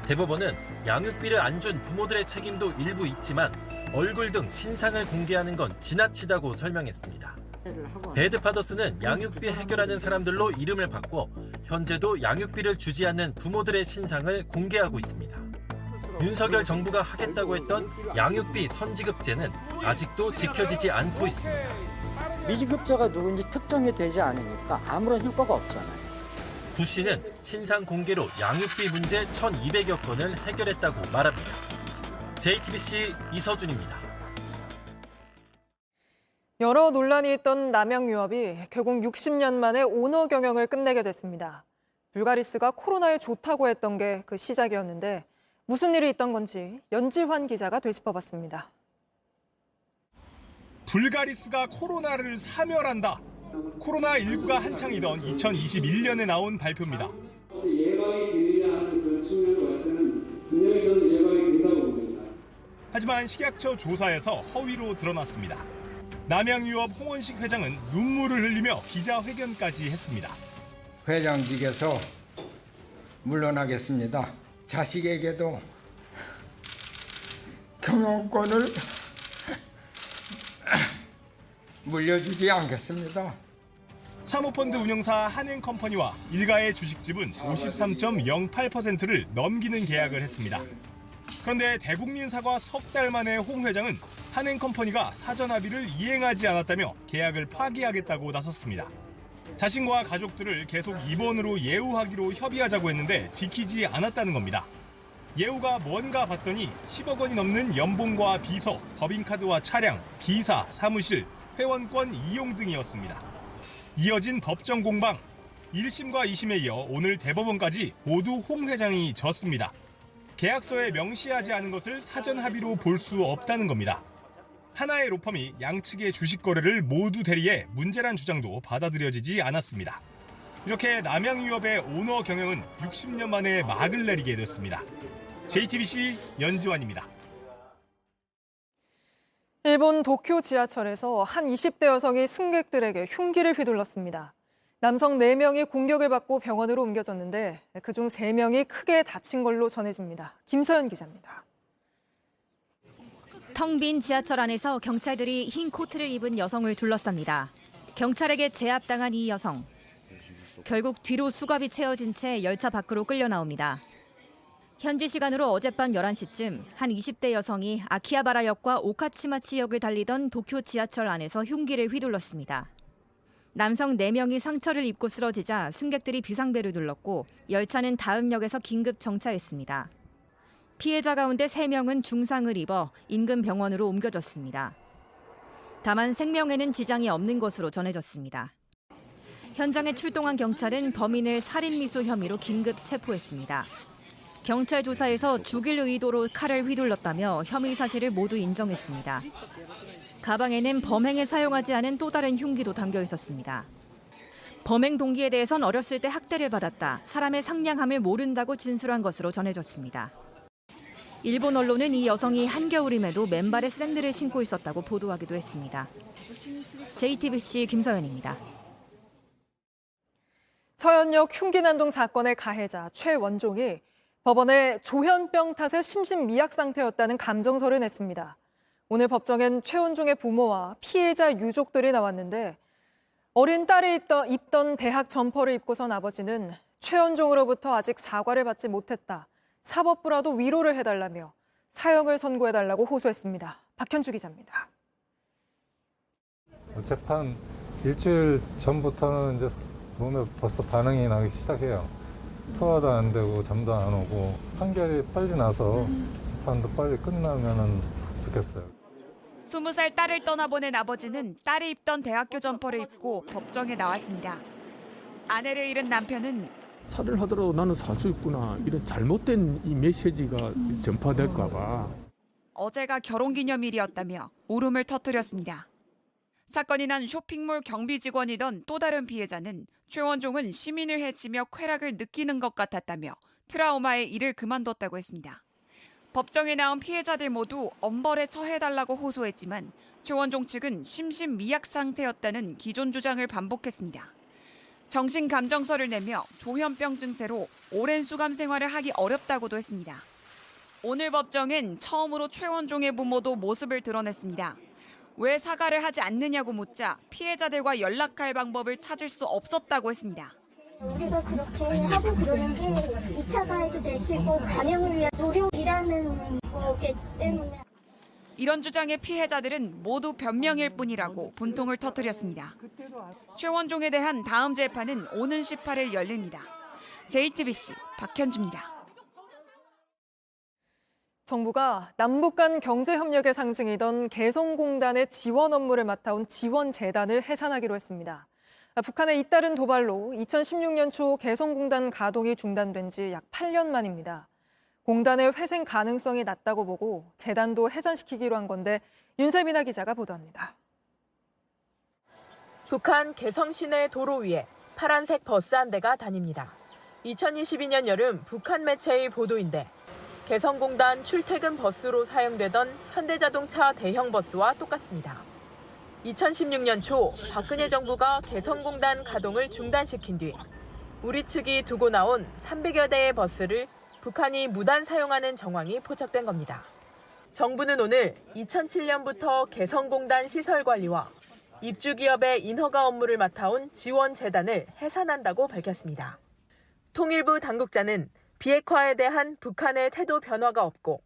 대법원은 양육비를 안 준 부모들의 책임도 일부 있지만 얼굴 등 신상을 공개하는 건 지나치다고 설명했습니다. 배드파더스는 양육비 해결하는 사람들로 이름을 바꿔 현재도 양육비를 주지 않는 부모들의 신상을 공개하고 있습니다. 윤석열 정부가 하겠다고 했던 양육비 선지급제는 아직도 지켜지지 않고 있습니다. 미지급자가 누군지 특정이 되지 않으니까 아무런 효과가 없잖아요. 구 씨는 신상 공개로 양육비 문제 1,200여 건을 해결했다고 말합니다. JTBC 이서준입니다. 여러 논란이 있던 남양유업이 결국 60년 만에 오너 경영을 끝내게 됐습니다. 불가리스가 코로나에 좋다고 했던 게 그 시작이었는데 무슨 일이 있던 건지 연지환 기자가 되짚어봤습니다. 불가리스가 코로나를 사멸한다. 코로나19가 한창이던 2021년에 나온 발표입니다. 하지만 식약처 조사에서 허위로 드러났습니다. 남양유업 홍원식 회장은 눈물을 흘리며 기자회견까지 했습니다. 회장직에서 물러나겠습니다. 자식에게도 경영권을 물려주지 않겠습니다. 사모펀드 운영사 한행컴퍼니와 일가의 주식지분 53.08%를 넘기는 계약을 했습니다. 그런데 대국민 사과 석 달 만에 홍 회장은 한행컴퍼니가 사전 합의를 이행하지 않았다며 계약을 파기하겠다고 나섰습니다. 자신과 가족들을 계속 입원으로 예우하기로 협의하자고 했는데 지키지 않았다는 겁니다. 예우가 뭔가 봤더니 10억 원이 넘는 연봉과 비서, 법인카드와 차량, 기사, 사무실, 회원권 이용 등이었습니다. 이어진 법정 공방, 1심과 2심에 이어 오늘 대법원까지 모두 홍 회장이 졌습니다. 계약서에 명시하지 않은 것을 사전 합의로 볼 수 없다는 겁니다. 하나의 로펌이 양측의 주식 거래를 모두 대리해 문제란 주장도 받아들여지지 않았습니다. 이렇게 남양유업의 오너 경영은 60년 만에 막을 내리게 됐습니다. JTBC 연지환입니다. 일본 도쿄 지하철에서 한 20대 여성이 승객들에게 흉기를 휘둘렀습니다. 남성 4명이 공격을 받고 병원으로 옮겨졌는데 그중 3명이 크게 다친 걸로 전해집니다. 김서연 기자입니다. 텅 빈 지하철 안에서 경찰들이 흰 코트를 입은 여성을 둘러쌉니다. 경찰에게 제압당한 이 여성. 결국 뒤로 수갑이 채워진 채 열차 밖으로 끌려 나옵니다. 현지 시간으로 어젯밤 11시쯤 한 20대 여성이 아키하바라역과 오카치마치역을 달리던 도쿄 지하철 안에서 흉기를 휘둘렀습니다. 남성 4명이 상처를 입고 쓰러지자 승객들이 비상벨을 눌렀고 열차는 다음 역에서 긴급 정차했습니다. 피해자 가운데 3명은 중상을 입어 인근 병원으로 옮겨졌습니다. 다만 생명에는 지장이 없는 것으로 전해졌습니다. 현장에 출동한 경찰은 범인을 살인미수 혐의로 긴급 체포했습니다. 경찰 조사에서 죽일 의도로 칼을 휘둘렀다며 혐의 사실을 모두 인정했습니다. 가방에는 범행에 사용하지 않은 또 다른 흉기도 담겨 있었습니다. 범행 동기에 대해선 어렸을 때 학대를 받았다, 사람의 상냥함을 모른다고 진술한 것으로 전해졌습니다. 일본 언론은 이 여성이 한겨울임에도 맨발에 샌들을 신고 있었다고 보도하기도 했습니다. JTBC 김서연입니다. 서현역 흉기 난동 사건의 가해자 최원종이 법원에 조현병 탓에 심신미약 상태였다는 감정서를 냈습니다. 오늘 법정엔 최원종의 부모와 피해자 유족들이 나왔는데 어린 딸이 입던 대학 점퍼를 입고선 아버지는 최원종으로부터 아직 사과를 받지 못했다, 사법부라도 위로를 해달라며 사형을 선고해달라고 호소했습니다. 박현주 기자입니다. 재판 일주일 전부터는 이제 몸에 벌써 반응이 나기 시작해요. 소화도 안 되고 잠도 안 오고 판결이 빨리 나서 재판도 빨리 끝나면 좋겠어요. 20살 딸을 떠나보낸 아버지는 딸이 입던 대학교 점퍼를 입고 법정에 나왔습니다. 아내를 잃은 남편은 살을 하더라도 나는 살 수 있구나 이런 잘못된 이 메시지가 전파될까 봐. 어제가 결혼기념일이었다며 울음을 터뜨렸습니다. 사건이 난 쇼핑몰 경비 직원이던 또 다른 피해자는 최원종은 시민을 해치며 쾌락을 느끼는 것 같았다며 트라우마에 일을 그만뒀다고 했습니다. 법정에 나온 피해자들 모두 엄벌에 처해달라고 호소했지만 최원종 측은 심신미약 상태였다는 기존 주장을 반복했습니다. 정신감정서를 내며 조현병 증세로 오랜 수감 생활을 하기 어렵다고도 했습니다. 오늘 법정엔 처음으로 최원종의 부모도 모습을 드러냈습니다. 왜 사과를 하지 않느냐고 묻자 피해자들과 연락할 방법을 찾을 수 없었다고 했습니다. 우리가 그렇게 하고 그러는 게 2차 가해도 될 수 있고 감형을 위한 노력이라는 거기 때문에. 이런 주장의 피해자들은 모두 변명일 뿐이라고 분통을 터뜨렸습니다. 최원종에 대한 다음 재판은 오는 18일 열립니다. JTBC 박현주입니다. 정부가 남북 간 경제협력의 상징이던 개성공단의 지원 업무를 맡아온 지원재단을 해산하기로 했습니다. 북한의 잇따른 도발로 2016년 초 개성공단 가동이 중단된 지 약 8년 만입니다. 공단의 회생 가능성이 낮다고 보고 재단도 해산시키기로 한 건데 윤세민아 기자가 보도합니다. 북한 개성 시내 도로 위에 파란색 버스 한 대가 다닙니다. 2022년 여름 북한 매체의 보도인데 개성공단 출퇴근 버스로 사용되던 현대자동차 대형 버스와 똑같습니다. 2016년 초 박근혜 정부가 개성공단 가동을 중단시킨 뒤 우리 측이 두고 나온 300여 대의 버스를 북한이 무단 사용하는 정황이 포착된 겁니다. 정부는 오늘 2007년부터 개성공단 시설관리와 입주기업의 인허가 업무를 맡아온 지원재단을 해산한다고 밝혔습니다. 통일부 당국자는 비핵화에 대한 북한의 태도 변화가 없고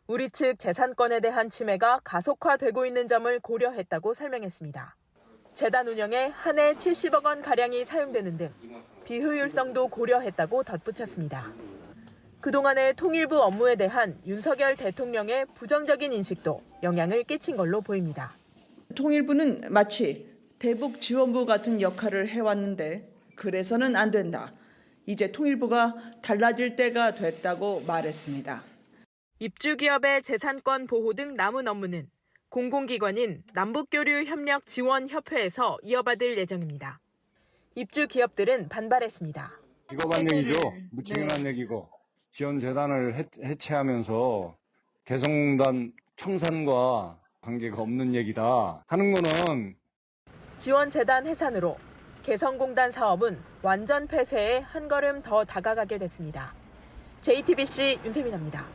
우리 측 재산권에 대한 침해가 가속화되고 있는 점을 고려했다고 설명했습니다. 재단 운영에 한 해 70억 원 가량이 사용되는 등 비효율성도 고려했다고 덧붙였습니다. 그동안의 통일부 업무에 대한 윤석열 대통령의 부정적인 인식도 영향을 끼친 걸로 보입니다. 통일부는 마치 대북 지원부 같은 역할을 해왔는데 그래서는 안 된다. 이제 통일부가 달라질 때가 됐다고 말했습니다. 입주기업의 재산권 보호 등 남은 업무는 공공기관인 남북교류협력지원협회에서 이어받을 예정입니다. 입주기업들은 반발했습니다. 비겁한 얘기죠. 무책임한 얘기고 지원재단을 해체하면서 개성공단 청산과 관계가 없는 얘기다 하는 거는 지원재단 해산으로 개성공단 사업은 완전 폐쇄에 한 걸음 더 다가가게 됐습니다. JTBC 윤세민입니다.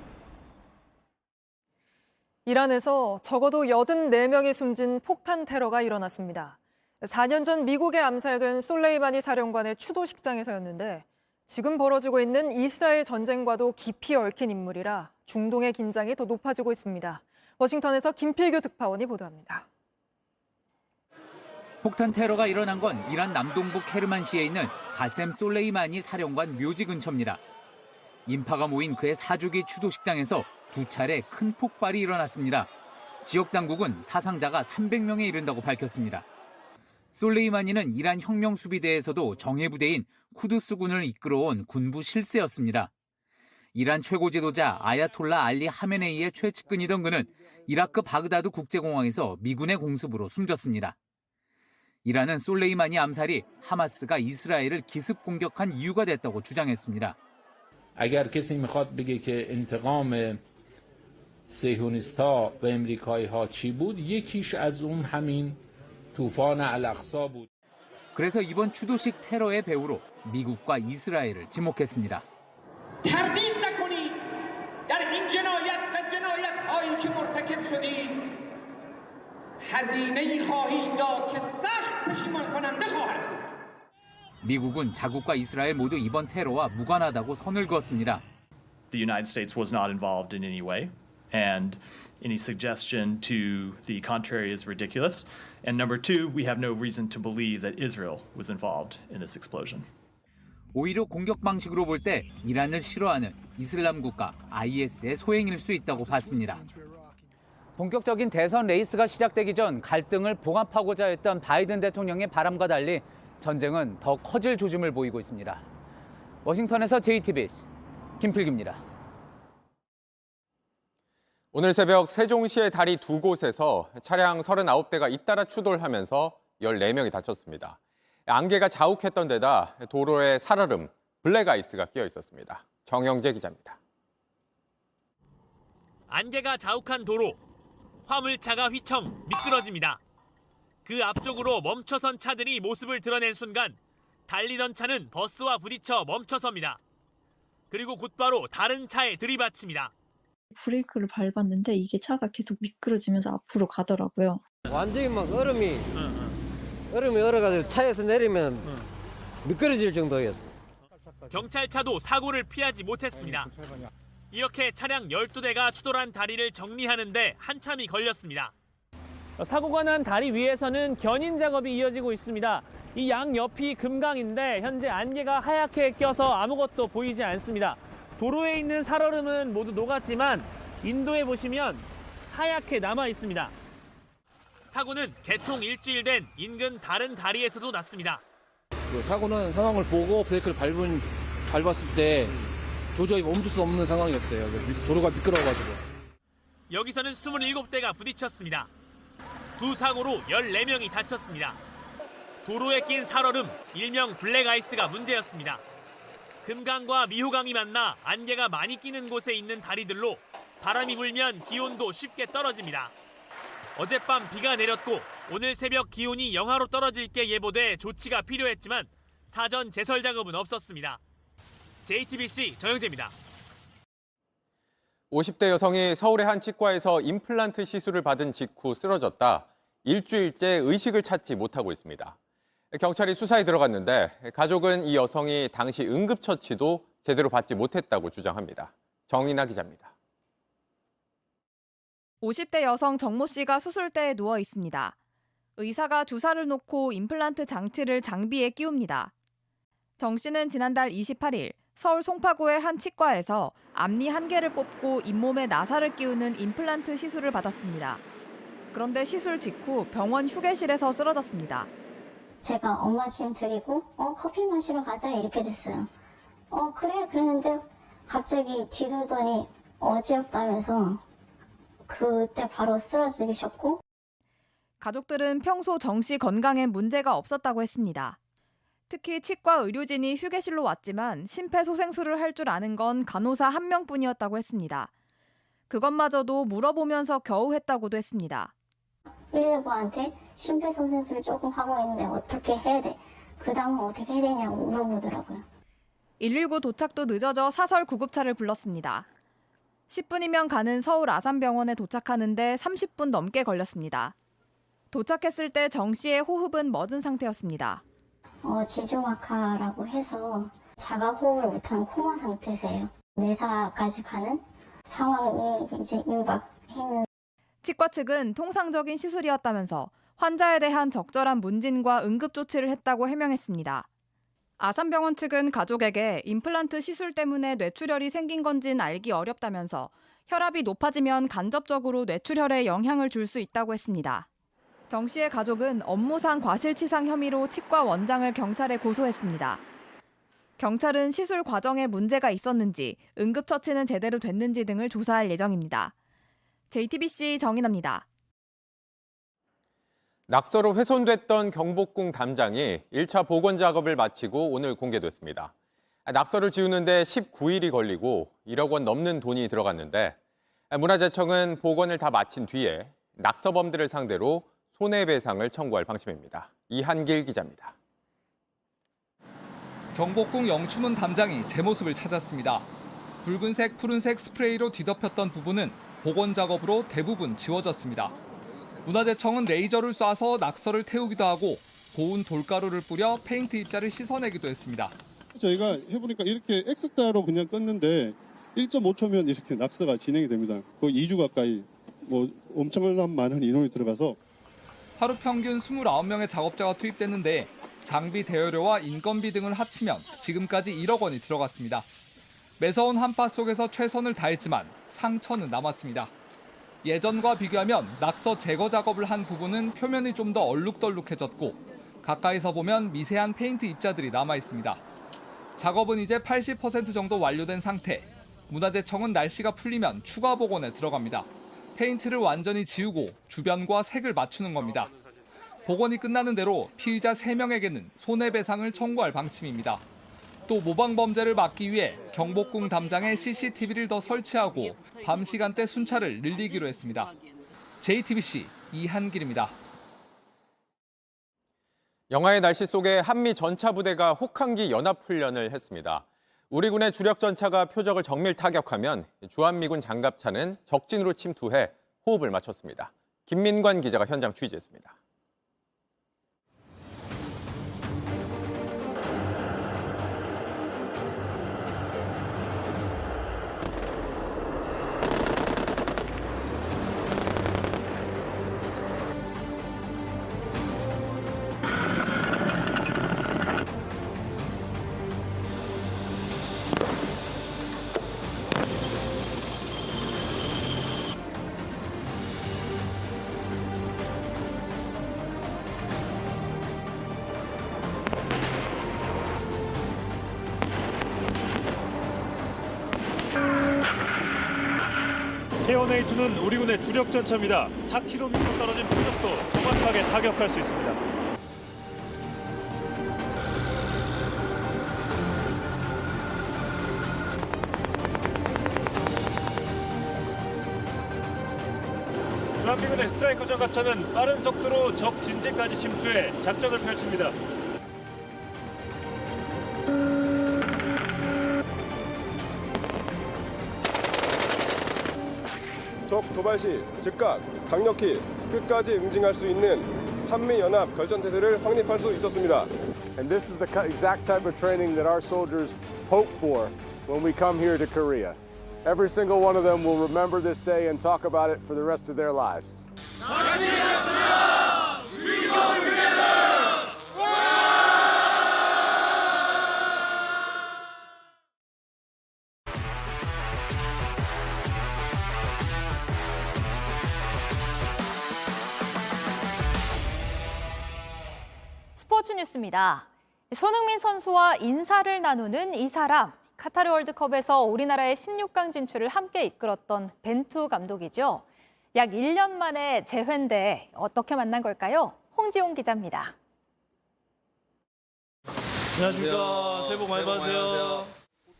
이란에서 적어도 84명이 숨진 폭탄 테러가 일어났습니다. 4년 전 미국에 암살된 솔레이마니 사령관의 추도식장에서였는데 지금 벌어지고 있는 이스라엘 전쟁과도 깊이 얽힌 인물이라 중동의 긴장이 더 높아지고 있습니다. 워싱턴에서 김필규 특파원이 보도합니다. 폭탄 테러가 일어난 건 이란 남동부 케르만시에 있는 가셈 솔레이마니 사령관 묘지 근처입니다. 인파가 모인 그의 사주기 추도식장에서 두 차례 큰 폭발이 일어났습니다. 지역 당국은 사상자가 300명에 이른다고 밝혔습니다. 솔레이마니는 이란 혁명수비대에서도 정예부대인 쿠두스군을 이끌어온 군부 실세였습니다. 이란 최고 지도자 아야톨라 알리 하메네이의 최측근이던 그는 이라크 바그다드 국제공항에서 미군의 공습으로 숨졌습니다. 이란은 솔레이마니 암살이 하마스가 이스라엘을 기습 공격한 이유가 됐다고 주장했습니다. اگر کسی میخواد بگه که انتقام صهیونیست‌ها و امریکایی‌ها چی بود یکیش از اون همین طوفان الاقصی بود. 그래서 이번 추도식 테러의 배후로 미국과 이스라엘을 지목했습니다. تردید نکنید در این جنایت و جنایت‌هایی که مرتکب شدید هزینه‌ای خواهید داد که سخت پشیمان کننده خواهد بود. 미국은 자국과 이스라엘 모두 이번 테러와 무관하다고 선을 그었습니다. the United States was not involved in any way, and any suggestion to the contrary is ridiculous. And number two, we have no reason to believe that Israel was involved in this explosion. 오히려 공격 방식으로 볼 때 이란을 싫어하는 이슬람 국가 IS의 소행일 수 있다고 봤습니다. 본격적인 대선 레이스가 시작되기 전 갈등을 봉합하고자 했던 바이든 대통령의 바람과 달리 전쟁은 더 커질 조짐을 보이고 있습니다. 워싱턴에서 JTBC 김필기입니다. 오늘 새벽 세종시의 다리 두 곳에서 차량 39대가 잇따라 추돌하면서 14명이 다쳤습니다. 안개가 자욱했던 데다 도로에 살얼음, 블랙아이스가 끼어 있었습니다. 정영재 기자입니다. 안개가 자욱한 도로, 화물차가 휘청 미끄러집니다. 그 앞쪽으로 멈춰선 차들이 모습을 드러낸 순간 달리던 차는 버스와 부딪혀 멈춰섭니다. 그리고 곧바로 다른 차에 들이받칩니다. 브레이크를 밟았는데 이게 차가 계속 미끄러지면서 앞으로 가더라고요. 완전히 막 얼음이 얼어가지고 차에서 내리면 미끄러질 정도였어요. 경찰차도 사고를 피하지 못했습니다. 이렇게 차량 12대가 추돌한 다리를 정리하는데 한참이 걸렸습니다. 사고가 난 다리 위에서는 견인 작업이 이어지고 있습니다. 이 양 옆이 금강인데 현재 안개가 하얗게 껴서 아무것도 보이지 않습니다. 도로에 있는 살얼음은 모두 녹았지만 인도에 보시면 하얗게 남아 있습니다. 사고는 개통 일주일 된 인근 다른 다리에서도 났습니다. 사고는 상황을 보고 브레이크를 밟았을 때 도저히 멈출 수 없는 상황이었어요. 도로가 미끄러워가지고. 여기서는 27대가 부딪혔습니다. 두 사고로 14명이 다쳤습니다. 도로에 낀 살얼음, 일명 블랙아이스가 문제였습니다. 금강과 미호강이 만나 안개가 많이 끼는 곳에 있는 다리들로 바람이 불면 기온도 쉽게 떨어집니다. 어젯밤 비가 내렸고 오늘 새벽 기온이 영하로 떨어질 게 예보돼 조치가 필요했지만 사전 제설 작업은 없었습니다. JTBC 정영재입니다. 50대 여성이 서울의 한 치과에서 임플란트 시술을 받은 직후 쓰러졌다. 일주일째 의식을 찾지 못하고 있습니다. 경찰이 수사에 들어갔는데 가족은 이 여성이 당시 응급처치도 제대로 받지 못했다고 주장합니다. 정인아 기자입니다. 50대 여성 정모 씨가 수술대에 누워 있습니다. 의사가 주사를 놓고 임플란트 장치를 장비에 끼웁니다. 정 씨는 지난달 28일 서울 송파구의 한 치과에서 앞니 한 개를 뽑고 잇몸에 나사를 끼우는 임플란트 시술을 받았습니다. 그런데 시술 직후 병원 휴게실에서 쓰러졌습니다. 제가 엄마 짐 드리고 커피 마시러 가자 이렇게 됐어요. 그래 그랬는데 갑자기 뒤돌더니 어지럽다면서 그때 바로 쓰러지셨고. 가족들은 평소 정 씨 건강에 문제가 없었다고 했습니다. 특히 치과 의료진이 휴게실로 왔지만 심폐소생술을 할 줄 아는 건 간호사 한 명뿐이었다고 했습니다. 그것마저도 물어보면서 겨우 했다고도 했습니다. 119한테 심폐소생술을 조금 하고 있는데 어떻게 해야 돼? 그 다음은 어떻게 해야 되냐고 물어보더라고요. 119 도착도 늦어져 사설 구급차를 불렀습니다. 10분이면 가는 서울 아산병원에 도착하는데 30분 넘게 걸렸습니다. 도착했을 때 정 씨의 호흡은 멎은 상태였습니다. 지중학화라고 해서 자가 호흡을 못하는 코마 상태세요. 뇌사까지 가는 상황이 이제 임박해는. 치과 측은 통상적인 시술이었다면서 환자에 대한 적절한 문진과 응급조치를 했다고 해명했습니다. 아산병원 측은 가족에게 임플란트 시술 때문에 뇌출혈이 생긴 건지는 알기 어렵다면서 혈압이 높아지면 간접적으로 뇌출혈에 영향을 줄 수 있다고 했습니다. 정 씨의 가족은 업무상 과실치상 혐의로 치과 원장을 경찰에 고소했습니다. 경찰은 시술 과정에 문제가 있었는지, 응급처치는 제대로 됐는지 등을 조사할 예정입니다. JTBC 정인아입니다. 낙서로 훼손됐던 경복궁 담장이 1차 복원 작업을 마치고 오늘 공개됐습니다. 낙서를 지우는데 19일이 걸리고 1억 원 넘는 돈이 들어갔는데 문화재청은 복원을 다 마친 뒤에 낙서범들을 상대로 손해배상을 청구할 방침입니다. 이한길 기자입니다. 경복궁 영추문 담장이 제 모습을 찾았습니다. 붉은색, 푸른색 스프레이로 뒤덮였던 부분은 복원 작업으로 대부분 지워졌습니다. 문화재청은 레이저를 쏴서 낙서를 태우기도 하고 고운 돌가루를 뿌려 페인트 입자를 씻어내기도 했습니다. 저희가 해보니까 이렇게 X자로 그냥 껐는데 1.5초면 이렇게 낙서가 진행이 됩니다. 거의 2주 가까이 엄청난 많은 인원이 들어가서 하루 평균 29명의 작업자가 투입됐는데 장비 대여료와 인건비 등을 합치면 지금까지 1억 원이 들어갔습니다. 매서운 한파 속에서 최선을 다했지만 상처는 남았습니다. 예전과 비교하면 낙서 제거 작업을 한 부분은 표면이 좀 더 얼룩덜룩해졌고 가까이서 보면 미세한 페인트 입자들이 남아 있습니다. 작업은 이제 80% 정도 완료된 상태. 문화재청은 날씨가 풀리면 추가 복원에 들어갑니다. 페인트를 완전히 지우고 주변과 색을 맞추는 겁니다. 복원이 끝나는 대로 피의자 3명에게는 손해배상을 청구할 방침입니다. 또 모방 범죄를 막기 위해 경복궁 담장에 CCTV를 더 설치하고 밤 시간대 순찰을 늘리기로 했습니다. JTBC 이한길입니다. 영하의 날씨 속에 한미 전차부대가 혹한기 연합훈련을 했습니다. 우리 군의 주력 전차가 표적을 정밀 타격하면 주한미군 장갑차는 적진으로 침투해 호흡을 맞췄습니다. 김민관 기자가 현장 취재했습니다. K1A2는 우리 군의 주력 전차입니다. 4km 떨어진 표적도 정확하게 타격할 수 있습니다. 주한미군의 스트라이커 장갑차는 빠른 속도로 적 진지까지 침투해 작전을 펼칩니다. 적 도발 시 즉각 강력히 끝까지 응징할 수 있는 한미연합 결전태세를 확립할 수 있었습니다. And this is the exact type of training that our soldiers hope for when we come here to Korea. Every single one of them will remember this day and talk about it for the rest of their lives. 스포츠 뉴스입니다. 손흥민 선수와 인사를 나누는 이 사람, 카타르 월드컵에서 우리나라의 16강 진출을 함께 이끌었던 벤투 감독이죠. 약 1년 만에 재회인데 어떻게 만난 걸까요? 홍지용 기자입니다. 안녕하십니까. 새해 복 많이 받으세요.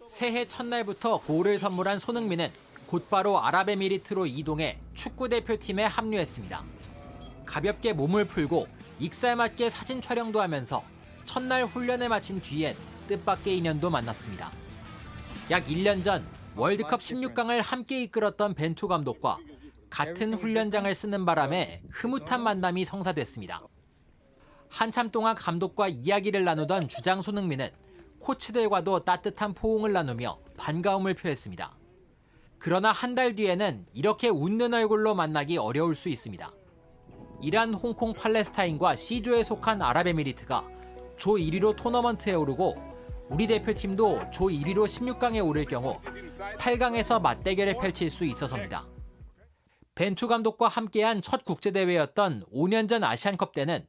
새해 첫날부터 골을 선물한 손흥민은 곧바로 아랍에미리트로 이동해 축구대표팀에 합류했습니다. 가볍게 몸을 풀고 익살맞게 사진 촬영도 하면서 첫날 훈련에 마친 뒤엔 뜻밖의 인연도 만났습니다. 약 1년 전 월드컵 16강을 함께 이끌었던 벤투 감독과 같은 훈련장을 쓰는 바람에 흐뭇한 만남이 성사됐습니다. 한참 동안 감독과 이야기를 나누던 주장 손흥민은 코치들과도 따뜻한 포옹을 나누며 반가움을 표했습니다. 그러나 한 달 뒤에는 이렇게 웃는 얼굴로 만나기 어려울 수 있습니다. 이란, 홍콩, 팔레스타인과 C조에 속한 아랍에미리트가 조 1위로 토너먼트에 오르고 우리 대표팀도 조 1위로 16강에 오를 경우 8강에서 맞대결을 펼칠 수 있어서입니다. 벤투 감독과 함께한 첫 국제대회였던 5년 전 아시안컵 때는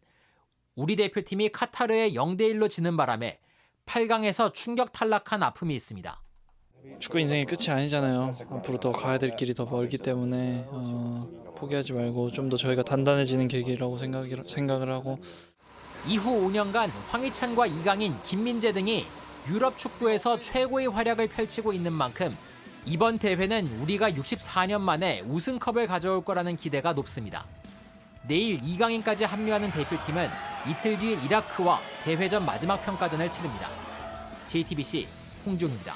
우리 대표팀이 카타르에 0대1로 지는 바람에 8강에서 충격 탈락한 아픔이 있습니다. 축구 인생이 끝이 아니잖아요. 앞으로 더 가야 될 길이 더 멀기 때문에 포기하지 말고 좀 더 저희가 단단해지는 계기라고 생각을 하고 이후 5년간 황희찬과 이강인, 김민재 등이 유럽 축구에서 최고의 활약을 펼치고 있는 만큼 이번 대회는 우리가 64년 만에 우승컵을 가져올 거라는 기대가 높습니다. 내일 이강인까지 합류하는 대표팀은 이틀 뒤 이라크와 대회전 마지막 평가전을 치릅니다. JTBC 홍지용입니다.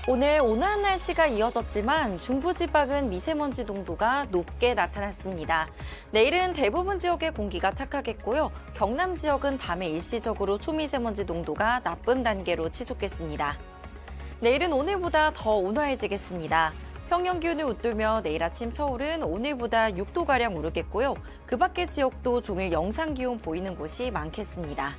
오늘 온화한 날씨가 이어졌지만 중부지방은 미세먼지 농도가 높게 나타났습니다. 내일은 대부분 지역의 공기가 탁하겠고요. 경남 지역은 밤에 일시적으로 초미세먼지 농도가 나쁨 단계로 치솟겠습니다. 내일은 오늘보다 더 온화해지겠습니다. 평년 기온을 웃돌며 내일 아침 서울은 오늘보다 6도가량 오르겠고요. 그 밖의 지역도 종일 영상 기온 보이는 곳이 많겠습니다.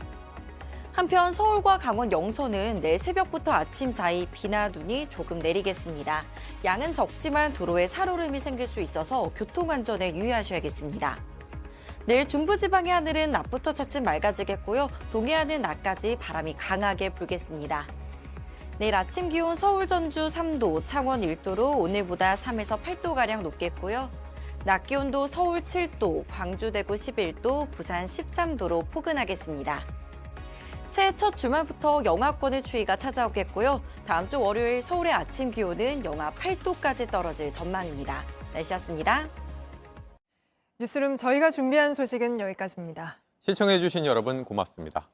한편 서울과 강원 영서는 내일 새벽부터 아침 사이 비나 눈이 조금 내리겠습니다. 양은 적지만 도로에 살얼음이 생길 수 있어서 교통안전에 유의하셔야겠습니다. 내일 중부지방의 하늘은 낮부터 차츰 맑아지겠고요. 동해안은 낮까지 바람이 강하게 불겠습니다. 내일 아침 기온 서울, 전주 3도, 창원 1도로 오늘보다 3에서 8도가량 높겠고요. 낮 기온도 서울 7도, 광주, 대구 11도, 부산 13도로 포근하겠습니다. 새해 첫 주말부터 영하권의 추위가 찾아오겠고요. 다음 주 월요일 서울의 아침 기온은 영하 8도까지 떨어질 전망입니다. 날씨였습니다. 뉴스룸 저희가 준비한 소식은 여기까지입니다. 시청해주신 여러분 고맙습니다.